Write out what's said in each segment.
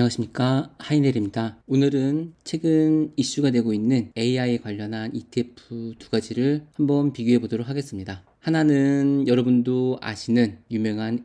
안녕하십니까, 하이넬입니다. 오늘은 최근 이슈가 되고 있는 AI 관련한 ETF 두 가지를 한번 비교해 보도록 하겠습니다. 하나는 여러분도 아시는 유명한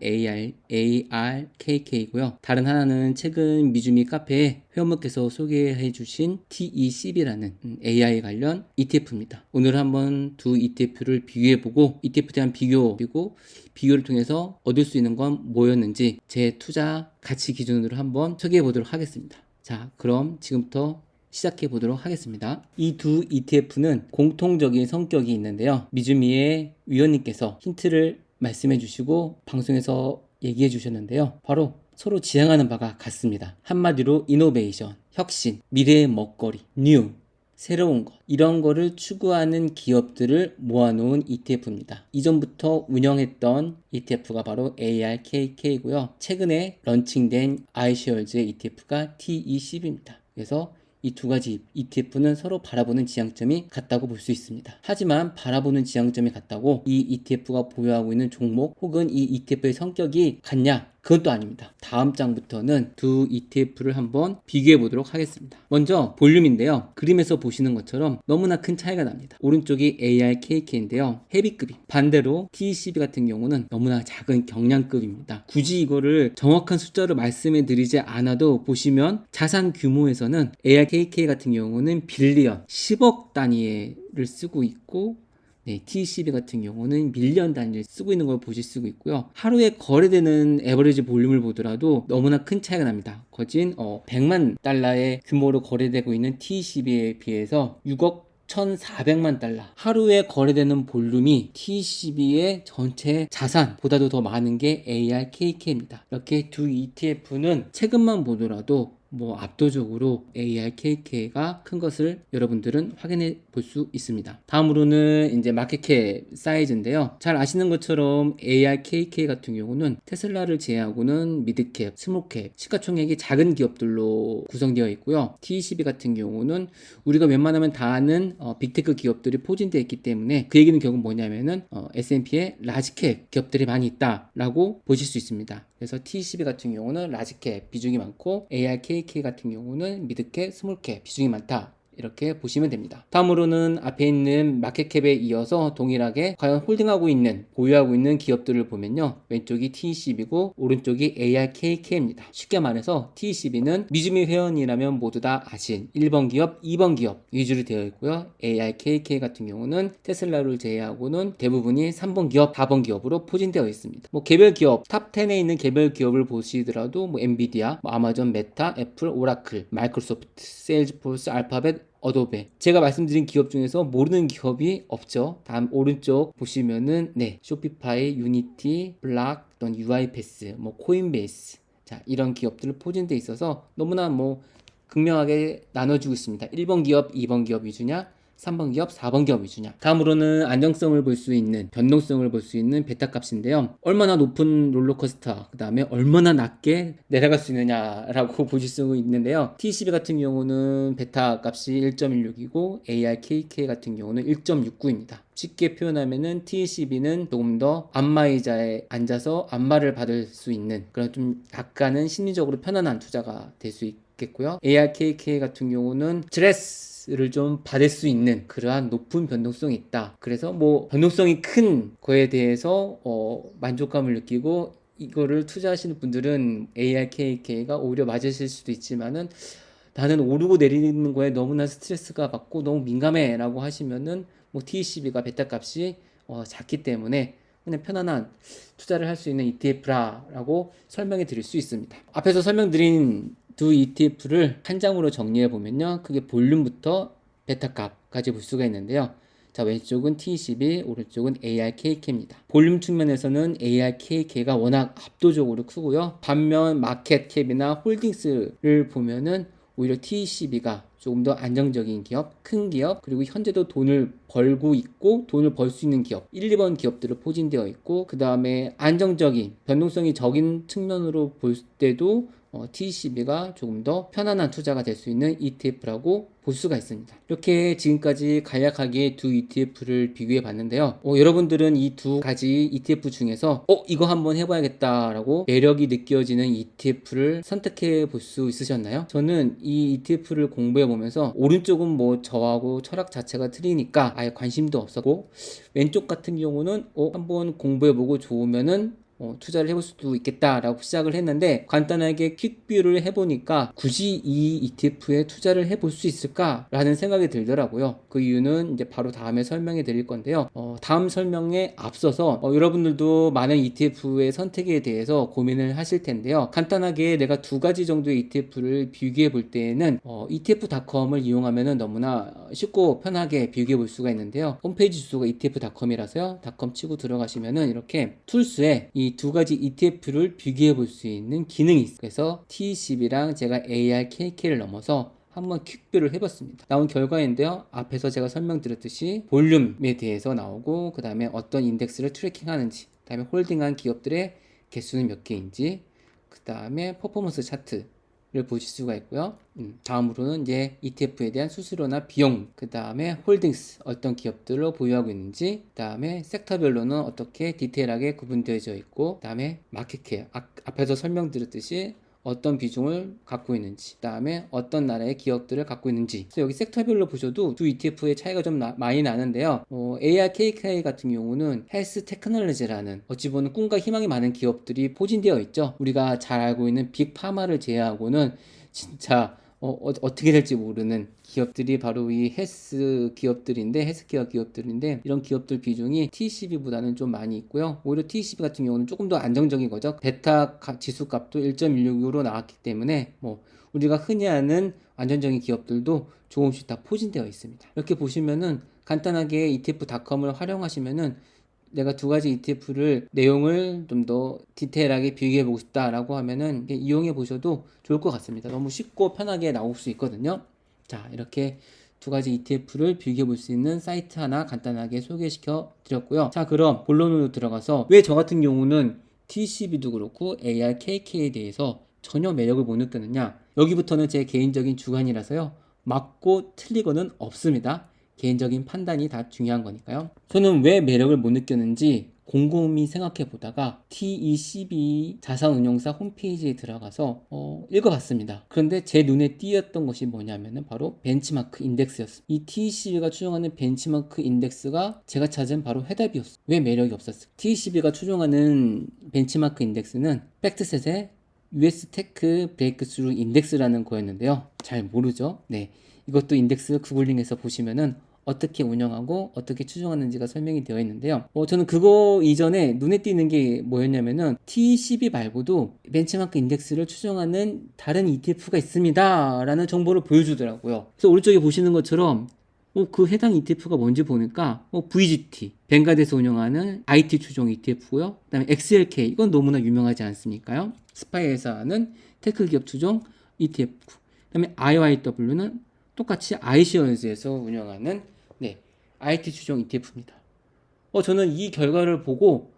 ARKK이고요. 다른 하나는 최근 미주미 카페에 회원분께서 소개해 주신 TECB라는 AI 관련 ETF입니다. 오늘 한번 두 ETF를 비교해 보고 ETF에 대한 비교, 그리고 비교를 통해서 얻을 수 있는 건 뭐였는지 제 투자 가치 기준으로 한번 소개해 보도록 하겠습니다. 자, 그럼 지금부터 시작해 보도록 하겠습니다. 이 두 ETF는 공통적인 성격이 있는데요. 미주미의 위원님께서 힌트를 말씀해 주시고 방송에서 얘기해 주셨는데요. 바로 서로 지향하는 바가 같습니다. 한마디로 이노베이션, 혁신, 미래의 먹거리, 뉴, 새로운 것, 이런 거를 추구하는 기업들을 모아놓은 ETF입니다. 이전부터 운영했던 ETF가 바로 ARKK이고요. 최근에 런칭된 iShares의 ETF가 TECB입니다. 그래서 이 두 가지 ETF는 서로 바라보는 지향점이 같다고 볼 수 있습니다. 하지만 바라보는 지향점이 같다고 이 ETF가 보유하고 있는 종목 혹은 이 ETF의 성격이 같냐? 그건 또 아닙니다. 다음 장부터는 두 ETF를 한번 비교해 보도록 하겠습니다. 먼저 볼륨인데요. 그림에서 보시는 것처럼 너무나 큰 차이가 납니다. 오른쪽이 ARKK인데요. 헤비급이, 반대로 TECB 같은 경우는 너무나 작은 경량급입니다. 굳이 이거를 정확한 숫자로 말씀해 드리지 않아도 보시면 자산 규모에서는 ARKK 같은 경우는 빌리언, 10억 단위를 쓰고 있고, TCB 같은 경우는 밀리언 단위를 쓰고 있는 걸 보실 수 있고요. 하루에 거래되는 에버리지 볼륨을 보더라도 너무나 큰 차이가 납니다. 거진 100만 달러의 규모로 거래되고 있는 TCB에 비해서 6억 1,400만 달러 하루에 거래되는 볼륨이 TCB의 전체 자산보다도 더 많은 게 ARKK입니다. 이렇게 두 ETF는 최근만 보더라도 압도적으로 ARKK가 큰 것을 여러분들은 확인해 볼 수 있습니다. 다음으로는 이제 마켓캡 사이즈인데요. 잘 아시는 것처럼 ARKK 같은 경우는 테슬라를 제외하고는 미드캡, 스몰캡, 시가총액이 작은 기업들로 구성되어 있고요. TECB 같은 경우는 우리가 웬만하면 다 아는 빅테크 기업들이 포진되어 있기 때문에 그 얘기는 결국 뭐냐면은 S&P에 라지캡 기업들이 많이 있다라고 보실 수 있습니다. 그래서 TECB 같은 경우는 라지캡 비중이 많고 ARKK 같은 경우는 미드캡, 스몰캡 비중이 많다. 이렇게 보시면 됩니다. 다음으로는 앞에 있는 마켓캡에 이어서 동일하게 과연 홀딩하고 있는, 보유하고 있는 기업들을 보면요. 왼쪽이 TECB고 오른쪽이 ARKK입니다. 쉽게 말해서 TECB는 미주미 회원이라면 모두 다 아신 1번 기업, 2번 기업 위주로 되어 있고요. ARKK 같은 경우는 테슬라를 제외하고는 대부분이 3번 기업, 4번 기업으로 포진되어 있습니다. 개별 기업, 탑 10에 있는 개별 기업을 보시더라도 엔비디아, 아마존, 메타, 애플, 오라클, 마이크로소프트, 세일즈포스, 알파벳, 어도베, 제가 말씀드린 기업 중에서 모르는 기업이 없죠. 다음 오른쪽 보시면은 쇼피파이, 유니티, 블락, 또는 UiPath, 코인베이스, 자 이런 기업들을 포진돼 있어서 너무나 극명하게 나눠주고 있습니다. 1번 기업, 2번 기업 위주냐, 3번 기업, 4번 기업 위주냐. 다음으로는 안정성을 볼 수 있는, 변동성을 볼 수 있는 베타 값인데요. 얼마나 높은 롤러코스터, 그 다음에 얼마나 낮게 내려갈 수 있느냐라고 보실 수 있는데요. TCB 같은 경우는 베타 값이 1.16이고 ARKK 같은 경우는 1.69입니다. 쉽게 표현하면은 TCB는 조금 더 안마의자에 앉아서 안마를 받을 수 있는 그런 좀 약간은 심리적으로 편안한 투자가 될 수 있겠고요. ARKK 같은 경우는 스트레스를 좀 받을 수 있는 그러한 높은 변동성이 있다. 그래서 변동성이 큰 거에 대해서 만족감을 느끼고 이거를 투자하시는 분들은 ARKK가 오히려 맞으실 수도 있지만은 나는 오르고 내리는 거에 너무나 스트레스가 받고 너무 민감해 라고 하시면은 TCB가 베타 값이 작기 때문에 그냥 편안한 투자를 할 수 있는 ETF라고 설명해 드릴 수 있습니다. 앞에서 설명드린 두 ETF를 한 장으로 정리해 보면요. 그게 볼륨부터 베타 값까지 볼 수가 있는데요. 자, 왼쪽은 TCB, 오른쪽은 ARKK입니다. 볼륨 측면에서는 ARKK가 워낙 압도적으로 크고요. 반면 마켓캡이나 홀딩스를 보면은 오히려 TCB가 조금 더 안정적인 기업, 큰 기업, 그리고 현재도 돈을 벌고 있고 돈을 벌 수 있는 기업, 1, 2번 기업들을 포진되어 있고 그 다음에 안정적인, 변동성이 적은 측면으로 볼 때도 T12가 조금 더 편안한 투자가 될 수 있는 ETF라고 볼 수가 있습니다. 이렇게 지금까지 간략하게 두 ETF를 비교해 봤는데요. 여러분들은 이 두 가지 ETF 중에서 이거 한번 해봐야겠다라고 매력이 느껴지는 ETF를 선택해 볼 수 있으셨나요? 저는 이 ETF를 공부해 보면서 오른쪽은 뭐 저하고 철학 자체가 틀리니까 아예 관심도 없었고, 왼쪽 같은 경우는 한번 공부해 보고 좋으면은 투자를 해볼 수도 있겠다라고 시작을 했는데, 간단하게 퀵뷰를 해보니까 굳이 이 ETF에 투자를 해볼 수 있을까라는 생각이 들더라고요. 그 이유는 이제 바로 다음에 설명해 드릴 건데요. 다음 설명에 앞서서 여러분들도 많은 ETF의 선택에 대해서 고민을 하실 텐데요. 간단하게 내가 두 가지 정도의 ETF를 비교해 볼 때에는 etf.com을 이용하면 너무나 쉽고 편하게 비교해 볼 수가 있는데요. 홈페이지 주소가 etf.com이라서요. .com 치고 들어가시면은 이렇게 툴스에 이 두 가지 ETF를 비교해 볼 수 있는 기능이 있어요. 그래서 T12랑 제가 ARKK를 넘어서 한번 퀵뷰를 해봤습니다. 나온 결과인데요. 앞에서 제가 설명드렸듯이 볼륨에 대해서 나오고, 그 다음에 어떤 인덱스를 트래킹하는지, 그 다음에 홀딩한 기업들의 개수는 몇 개인지, 그 다음에 퍼포먼스 차트 를 보실 수가 있고요. 다음으로는 이제 ETF에 대한 수수료나 비용, 그 다음에 홀딩스, 어떤 기업들로 보유하고 있는지, 그 다음에 섹터별로는 어떻게 디테일하게 구분되어져 있고, 그 다음에 마켓캡, 앞에서 설명드렸듯이 어떤 비중을 갖고 있는지, 그 다음에 어떤 나라의 기업들을 갖고 있는지. 그래서 여기 섹터별로 보셔도 두 ETF의 차이가 좀 많이 나는데요. ARKK 같은 경우는 헬스 테크놀로지라는 어찌 보면 꿈과 희망이 많은 기업들이 포진되어 있죠. 우리가 잘 알고 있는 빅파마를 제외하고는 진짜 어떻게 될지 모르는 기업들이 바로 이 헬스케어 기업들인데, 이런 기업들 비중이 T12보다는 좀 많이 있고요. 오히려 T12 같은 경우는 조금 더 안정적인 거죠. 베타 지수 값도 1.16으로 나왔기 때문에 우리가 흔히 아는 안정적인 기업들도 조금씩 다 포진되어 있습니다. 이렇게 보시면은 간단하게 etf.com을 활용하시면은 내가 두 가지 ETF를 내용을 좀 더 디테일하게 비교해 보고 싶다라고 하면은 이용해 보셔도 좋을 것 같습니다. 너무 쉽고 편하게 나올 수 있거든요. 자, 이렇게 두 가지 ETF를 비교해 볼 수 있는 사이트 하나 간단하게 소개시켜 드렸고요. 자, 그럼 본론으로 들어가서 왜 저 같은 경우는 T12도 그렇고 ARKK에 대해서 전혀 매력을 못 느꼈느냐, 여기부터는 제 개인적인 주관이라서요, 맞고 틀리고는 없습니다. 개인적인 판단이 다 중요한 거니까요. 저는 왜 매력을 못 느꼈는지 곰곰이 생각해 보다가 TECB 자산운용사 홈페이지에 들어가서 읽어봤습니다. 그런데 제 눈에 띄었던 것이 뭐냐면은 바로 벤치마크 인덱스였어요. 이 TECB가 추종하는 벤치마크 인덱스가 제가 찾은 바로 해답이었어요. 왜 매력이 없었을까? TECB가 추종하는 벤치마크 인덱스는 팩트셋의 US 테크 브레이크스루 인덱스라는 거였는데요. 잘 모르죠? 네. 이것도 인덱스 구글링해서 보시면은 어떻게 운영하고 어떻게 추종하는지가 설명이 되어 있는데요. 저는 그거 이전에 눈에 띄는 게 뭐였냐면은 T12 말고도 벤치마크 인덱스를 추종하는 다른 ETF가 있습니다 라는 정보를 보여주더라고요. 그래서 오른쪽에 보시는 것처럼 그 해당 ETF가 뭔지 보니까 VGT, 뱅가드에서 운영하는 IT 추종 ETF고요. 그 다음에 XLK, 이건 너무나 유명하지 않습니까요? 스파이에서 하는 테크 기업 추종 ETF. 그 다음에 IYW는 똑같이 아이시언즈에서 운영하는 IT 추종 ETF입니다. 저는 이 결과를 보고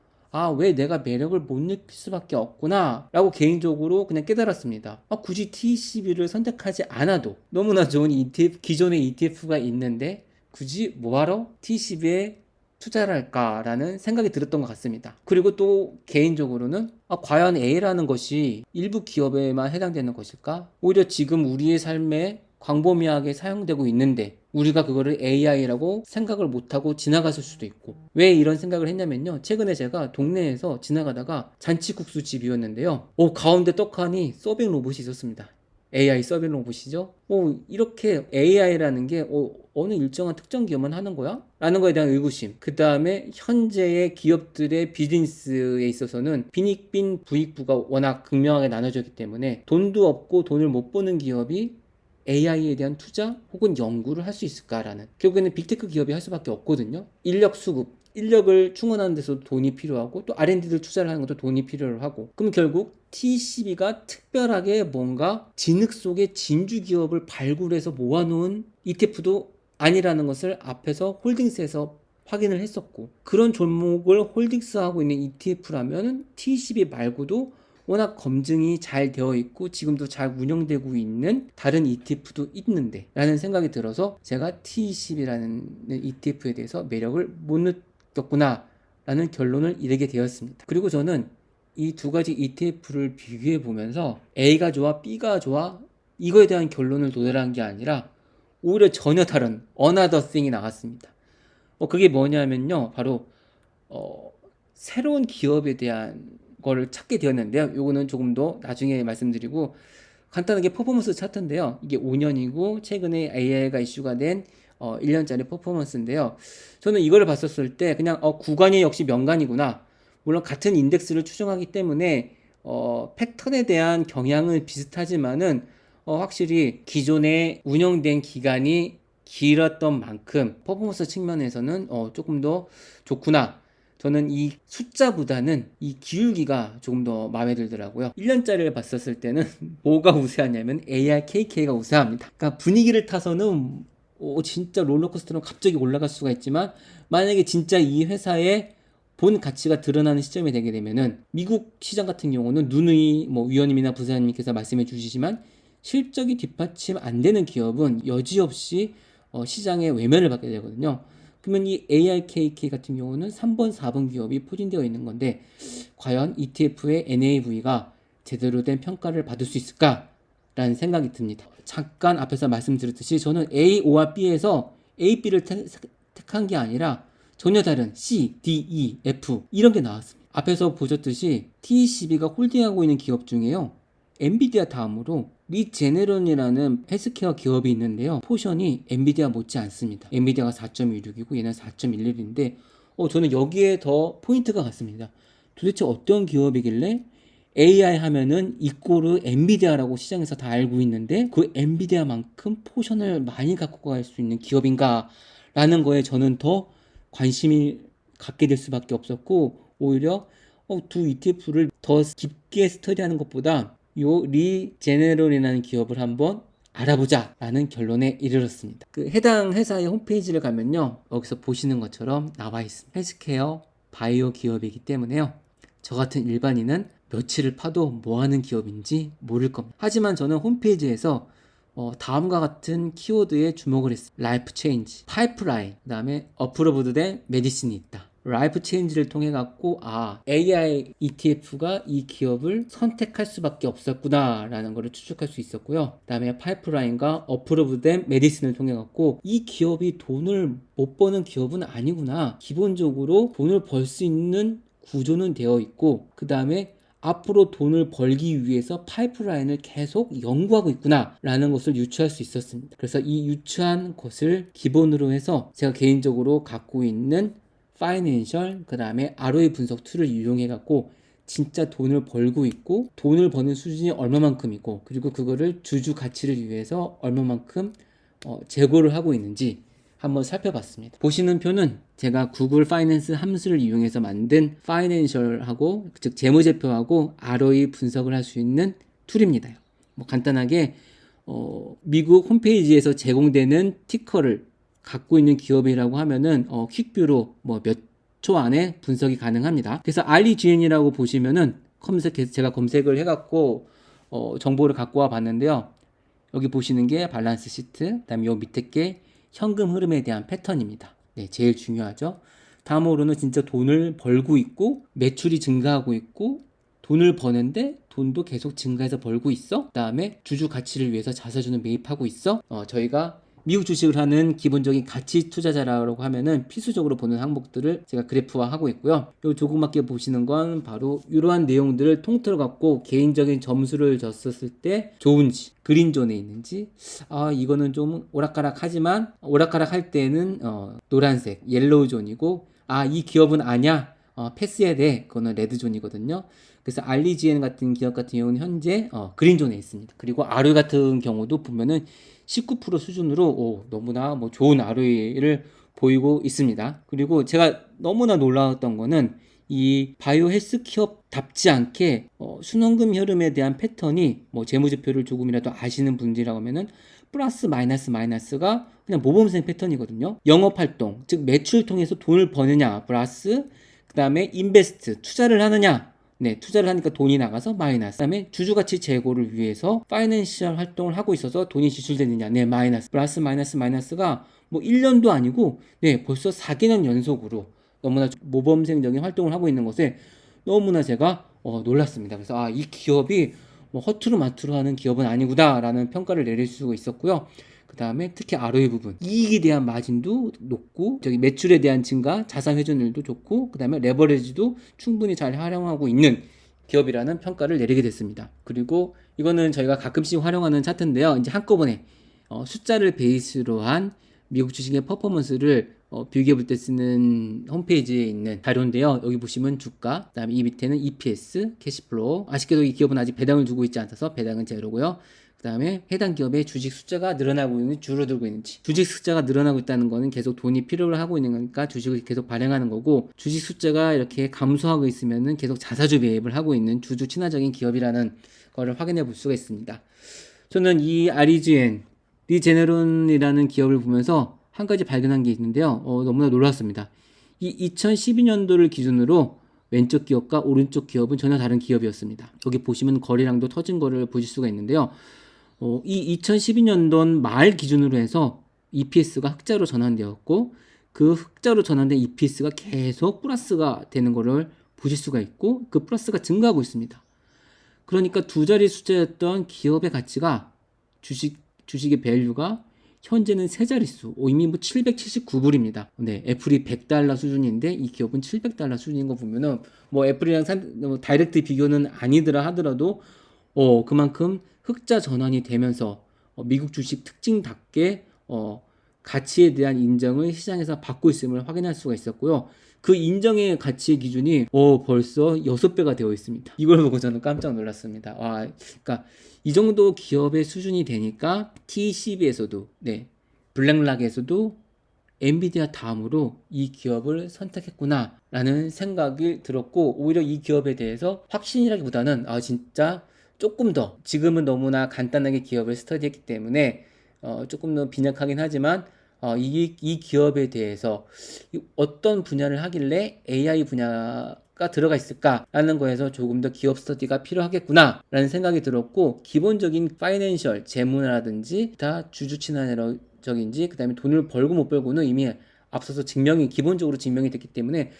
왜 내가 매력을 못 느낄 수밖에 없구나 라고 개인적으로 그냥 깨달았습니다. 굳이 T12를 선택하지 않아도 너무나 좋은 ETF, 기존의 ETF가 있는데 굳이 뭐하러 T12에 투자를 할까라는 생각이 들었던 것 같습니다. 그리고 또 개인적으로는 과연 A라는 것이 일부 기업에만 해당되는 것일까? 오히려 지금 우리의 삶에 광범위하게 사용되고 있는데 우리가 그거를 AI라고 생각을 못하고 지나갔을 수도 있고. 왜 이런 생각을 했냐면요, 최근에 제가 동네에서 지나가다가 잔치국수집이었는데요, 가운데 떡하니 서빙 로봇이 있었습니다. AI 서빙 로봇이죠. 이렇게 AI라는 게 어느 일정한 특정 기업만 하는 거야? 라는 거에 대한 의구심. 그 다음에 현재의 기업들의 비즈니스에 있어서는 빈익빈 부익부가 워낙 극명하게 나눠져 있기 때문에 돈도 없고 돈을 못 버는 기업이 AI에 대한 투자 혹은 연구를 할 수 있을까라는, 결국에는 빅테크 기업이 할 수밖에 없거든요. 인력 수급, 인력을 충원하는 데서도 돈이 필요하고 또 R&D를 투자를 하는 것도 돈이 필요하고, 그럼 결국 T12가 특별하게 뭔가 진흙 속에 진주 기업을 발굴해서 모아놓은 ETF도 아니라는 것을 앞에서 홀딩스에서 확인을 했었고, 그런 종목을 홀딩스하고 있는 ETF라면 T12 말고도 워낙 검증이 잘 되어 있고 지금도 잘 운영되고 있는 다른 ETF도 있는데 라는 생각이 들어서 제가 T20이라는 ETF에 대해서 매력을 못 느꼈구나 라는 결론을 이르게 되었습니다. 그리고 저는 이 두 가지 ETF를 비교해 보면서 A가 좋아, B가 좋아 이거에 대한 결론을 도달한 게 아니라 오히려 전혀 다른 another thing이 나왔습니다. 그게 뭐냐면요, 바로 새로운 기업에 대한 거를 찾게 되었는데요. 요거는 조금 더 나중에 말씀드리고, 간단하게 퍼포먼스 차트인데요. 이게 5년이고 최근에 AI가 이슈가 된 1년짜리 퍼포먼스인데요. 저는 이거를 봤었을 때 그냥 구간이 역시 명간이구나. 물론 같은 인덱스를 추정하기 때문에 패턴에 대한 경향은 비슷하지만은 확실히 기존에 운영된 기간이 길었던 만큼 퍼포먼스 측면에서는 조금 더 좋구나. 저는 이 숫자보다는 이 기울기가 조금 더 마음에 들더라고요. 1년짜리를 봤었을 때는 뭐가 우세하냐면 ARKK가 우세합니다. 그러니까 분위기를 타서는 진짜 롤러코스터로 갑자기 올라갈 수가 있지만, 만약에 진짜 이 회사의 본 가치가 드러나는 시점이 되게 되면은, 미국 시장 같은 경우는 누누이 위원님이나 부사님께서 말씀해 주시지만 실적이 뒷받침 안 되는 기업은 여지없이 시장에 외면을 받게 되거든요. 그러면 이 ARKK 같은 경우는 3번, 4번 기업이 포진되어 있는 건데, 과연 ETF의 NAV가 제대로 된 평가를 받을 수 있을까라는 생각이 듭니다. 잠깐 앞에서 말씀드렸듯이 저는 A와 B에서 A, B를 택한 게 아니라 전혀 다른 C, D, E, F 이런 게 나왔습니다. 앞에서 보셨듯이 T12가 홀딩하고 있는 기업 중에요, 엔비디아 다음으로 리제네론이라는 헬스케어 기업이 있는데요. 포션이 엔비디아 못지 않습니다. 엔비디아가 4.16이고 얘는 4.11인데 저는 여기에 더 포인트가 같습니다. 도대체 어떤 기업이길래 AI 하면은 이꼬르 엔비디아라고 시장에서 다 알고 있는데 그 엔비디아만큼 포션을 많이 갖고 갈 수 있는 기업인가 라는 거에 저는 더 관심이 갖게 될 수밖에 없었고, 오히려 두 ETF를 더 깊게 스터디하는 것보다 요 리제네럴이라는 기업을 한번 알아보자 라는 결론에 이르렀습니다. 그 해당 회사의 홈페이지를 가면요, 여기서 보시는 것처럼 나와 있습니다. 헬스케어 바이오 기업이기 때문에요, 저 같은 일반인은 며칠을 파도 뭐 하는 기업인지 모를 겁니다. 하지만 저는 홈페이지에서 다음과 같은 키워드에 주목을 했습니다. 라이프 체인지, 파이프라인, 그 다음에 어프로브드 된 메디신이 있다. 라이프 체인지를 통해 갖고 AI ETF가 이 기업을 선택할 수밖에 없었구나 라는 것을 추측할 수 있었고요. 그 다음에 파이프라인과 어프로브된 메디슨을 통해 갖고 이 기업이 돈을 못 버는 기업은 아니구나, 기본적으로 돈을 벌 수 있는 구조는 되어 있고, 그 다음에 앞으로 돈을 벌기 위해서 파이프라인을 계속 연구하고 있구나 라는 것을 유추할 수 있었습니다. 그래서 이 유추한 것을 기본으로 해서 제가 개인적으로 갖고 있는 파이낸셜, 그 다음에 ROE 분석 툴을 이용해 갖고 진짜 돈을 벌고 있고, 돈을 버는 수준이 얼마만큼이고, 그리고 그거를 주주 가치를 위해서 얼마만큼 재고를 하고 있는지 한번 살펴봤습니다. 보시는 표는 제가 구글 파이낸스 함수를 이용해서 만든 파이낸셜하고, 즉 재무제표하고 ROE 분석을 할 수 있는 툴입니다. 간단하게 미국 홈페이지에서 제공되는 티커를 갖고 있는 기업이라고 하면은 퀵뷰로 몇 초 안에 분석이 가능합니다. 그래서 REGN이라고 보시면은 제가 검색을 해갖고 정보를 갖고 와 봤는데요. 여기 보시는 게 밸런스 시트, 그다음에 요 밑에 게 현금 흐름에 대한 패턴입니다. 네, 제일 중요하죠. 다음으로는 진짜 돈을 벌고 있고, 매출이 증가하고 있고, 돈을 버는데 돈도 계속 증가해서 벌고 있어. 그 다음에 주주 가치를 위해서 자사주는 매입하고 있어. 저희가 미국 주식을 하는 기본적인 가치 투자자라고 하면은 필수적으로 보는 항목들을 제가 그래프화하고 있고요. 요 조그맣게 보시는 건 바로 이러한 내용들을 통틀어 갖고 개인적인 점수를 줬었을 때 좋은지, 그린존에 있는지, 이거는 좀 오락가락하지만 오락가락할 때는 노란색 옐로우존이고, 이 기업은 아냐, 패스해야 돼, 그거는 레드존이거든요. 그래서 REGN 같은 기업 같은 경우는 현재 그린존에 있습니다. 그리고 ROE 같은 경우도 보면은 19% 수준으로 너무나 좋은 ROE를 보이고 있습니다. 그리고 제가 너무나 놀라웠던 거는 이 바이오 헬스 기업답지 않게 순원금 흐름에 대한 패턴이 재무제표를 조금이라도 아시는 분들이라고 하면은 플러스 마이너스가 그냥 모범생 패턴이거든요. 영업활동, 즉 매출 통해서 돈을 버느냐 플러스, 그 다음에 인베스트, 투자를 하느냐 네, 투자를 하니까 돈이 나가서 마이너스. 그다음에 주주가치 제고를 위해서 파이낸셜 활동을 하고 있어서 돈이 지출되느냐. 네, 마이너스. 플러스 마이너스가 뭐 1년도 아니고 네, 벌써 4개년 연속으로 너무나 모범생적인 활동을 하고 있는 것에 너무나 제가 놀랐습니다. 그래서 이 기업이 뭐 허투루 마투루 하는 기업은 아니구나라는 평가를 내릴 수가 있었고요. 그 다음에 특히 ROE 부분, 이익에 대한 마진도 높고 매출에 대한 증가, 자산 회전율도 좋고, 그 다음에 레버리지도 충분히 잘 활용하고 있는 기업이라는 평가를 내리게 됐습니다. 그리고 이거는 저희가 가끔씩 활용하는 차트인데요. 이제 한꺼번에 숫자를 베이스로 한 미국 주식의 퍼포먼스를 비교해 볼 때 쓰는 홈페이지에 있는 자료인데요. 여기 보시면 주가, 그 다음에 이 밑에는 EPS, 캐시플로우. 아쉽게도 이 기업은 아직 배당을 두고 있지 않아서 배당은 제로고요. 그 다음에 해당 기업의 주식 숫자가 늘어나고 있는지 줄어들고 있는지. 주식 숫자가 늘어나고 있다는 거는 계속 돈이 필요를 하고 있는 거니까 주식을 계속 발행하는 거고, 주식 숫자가 이렇게 감소하고 있으면은 계속 자사주 매입을 하고 있는 주주 친화적인 기업이라는 거를 확인해 볼 수가 있습니다. 저는 이 REGN, 리제네론이라는 기업을 보면서 한 가지 발견한 게 있는데요. 너무나 놀랐습니다. 이 2012년도를 기준으로 왼쪽 기업과 오른쪽 기업은 전혀 다른 기업이었습니다. 여기 보시면 거래량도 터진 거를 보실 수가 있는데요. 이 2012년도 말 기준으로 해서 EPS가 흑자로 전환되었고, 그 흑자로 전환된 EPS가 계속 플러스가 되는 거를 보실 수가 있고, 그 플러스가 증가하고 있습니다. 그러니까 두 자리 숫자였던 기업의 가치가 주식의 밸류가 현재는 세 자릿수, 이미 뭐 779불입니다. 네, 애플이 100달러 수준인데 이 기업은 700달러 수준인 거 보면은 뭐 애플이랑 다이렉트 비교는 아니더라 하더라도 그만큼 흑자 전환이 되면서 미국 주식 특징답게 가치에 대한 인정을 시장에서 받고 있음을 확인할 수가 있었고요. 그 인정의 가치의 기준이 벌써 6배가 되어 있습니다. 이걸 보고 저는 깜짝 놀랐습니다. 그러니까 이 정도 기업의 수준이 되니까 T12에서도 블랙락에서도 엔비디아 다음으로 이 기업을 선택했구나 라는 생각이 들었고, 오히려 이 기업에 대해서 확신이라기보다는 진짜 조금 더, 지금은 너무나 간단하게 기업을 스터디했기 때문에 조금 더 빈약하긴 하지만 이 기업에 대해서 어떤 분야를 하길래 AI 분야가 들어가 있을까라는 거에서 조금 더 기업 스터디가 필요하겠구나 라는 생각이 들었고, 기본적인 파이낸셜, 재무라든지 다 주주 친화적인지 그 다음에 돈을 벌고 못 벌고는 이미 앞서서 기본적으로 증명이 됐기 때문에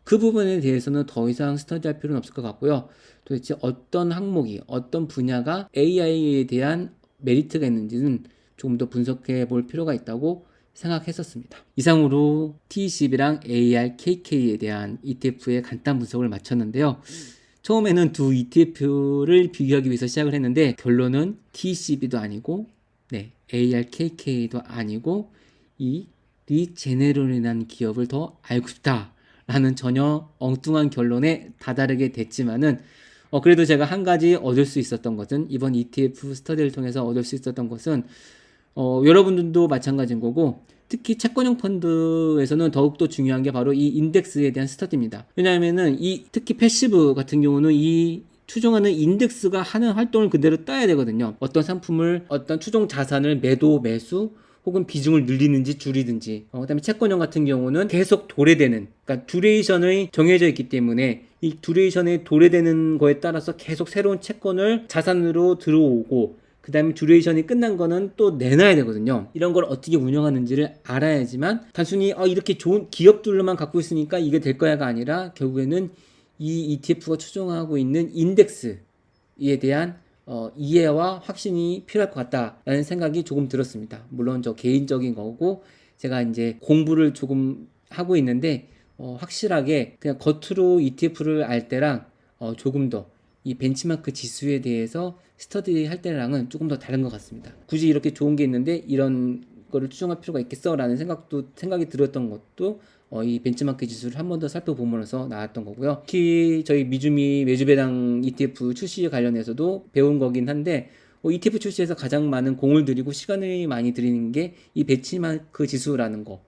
그 부분에 대해서는 더 이상 스터디할 필요는 없을 것 같고요. 도대체 어떤 항목이, 어떤 분야가 AI에 대한 메리트가 있는지는 조금 더 분석해 볼 필요가 있다고 생각했었습니다. 이상으로 T20이랑 ARKK에 대한 ETF의 간단 분석을 마쳤는데요. 처음에는 두 ETF를 비교하기 위해서 시작을 했는데 결론은 T12도 아니고 ARKK도 아니고 이 리제네론이라는 기업을 더 알고 싶다라는 전혀 엉뚱한 결론에 다다르게 됐지만은 그래도 제가 한 가지 얻을 수 있었던 것은, 이번 ETF 스터디를 통해서 얻을 수 있었던 것은 여러분들도 마찬가지인 거고, 특히 채권형 펀드에서는 더욱더 중요한 게 바로 이 인덱스에 대한 스터디입니다. 왜냐하면은 특히 패시브 같은 경우는 이 추종하는 인덱스가 하는 활동을 그대로 따야 되거든요. 어떤 상품을, 어떤 추종 자산을 매수 혹은 비중을 늘리는지 줄이든지, 그다음에 채권형 같은 경우는 계속 도래되는, 그러니까 듀레이션이 정해져 있기 때문에 이 듀레이션에 도래되는 거에 따라서 계속 새로운 채권을 자산으로 들어오고, 그 다음에 듀레이션이 끝난 거는 또 내놔야 되거든요. 이런 걸 어떻게 운영하는지를 알아야지만, 단순히 이렇게 좋은 기업들로만 갖고 있으니까 이게 될 거야가 아니라 결국에는 이 ETF가 추종하고 있는 인덱스에 대한 이해와 확신이 필요할 것 같다라는 생각이 조금 들었습니다. 물론 저 개인적인 거고, 제가 이제 공부를 조금 하고 있는데 확실하게 그냥 겉으로 ETF를 알 때랑 조금 더 이 벤치마크 지수에 대해서 스터디 할 때랑은 조금 더 다른 것 같습니다. 굳이 이렇게 좋은 게 있는데 이런 거를 추정할 필요가 있겠어 라는 생각이 들었던 것도 이 벤치마크 지수를 한 번 더 살펴보면서 나왔던 거고요. 특히 저희 미주미 매주배당 ETF 출시 관련해서도 배운 거긴 한데, ETF 출시에서 가장 많은 공을 들이고 시간을 많이 들이는 게 이 벤치마크 지수라는 거.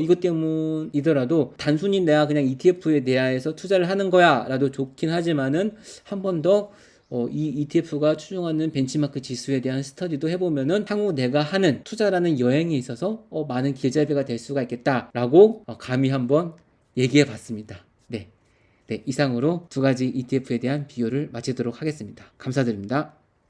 이것 때문이더라도 단순히 내가 그냥 ETF에 대하여서 투자를 하는 거야 라도 좋긴 하지만은 한 번 더 이 ETF가 추종하는 벤치마크 지수에 대한 스터디도 해보면은 향후 내가 하는 투자라는 여행에 있어서 많은 계좌비가 될 수가 있겠다라고 감히 한번 얘기해 봤습니다. 네. 네, 이상으로 두 가지 ETF에 대한 비교를 마치도록 하겠습니다. 감사드립니다.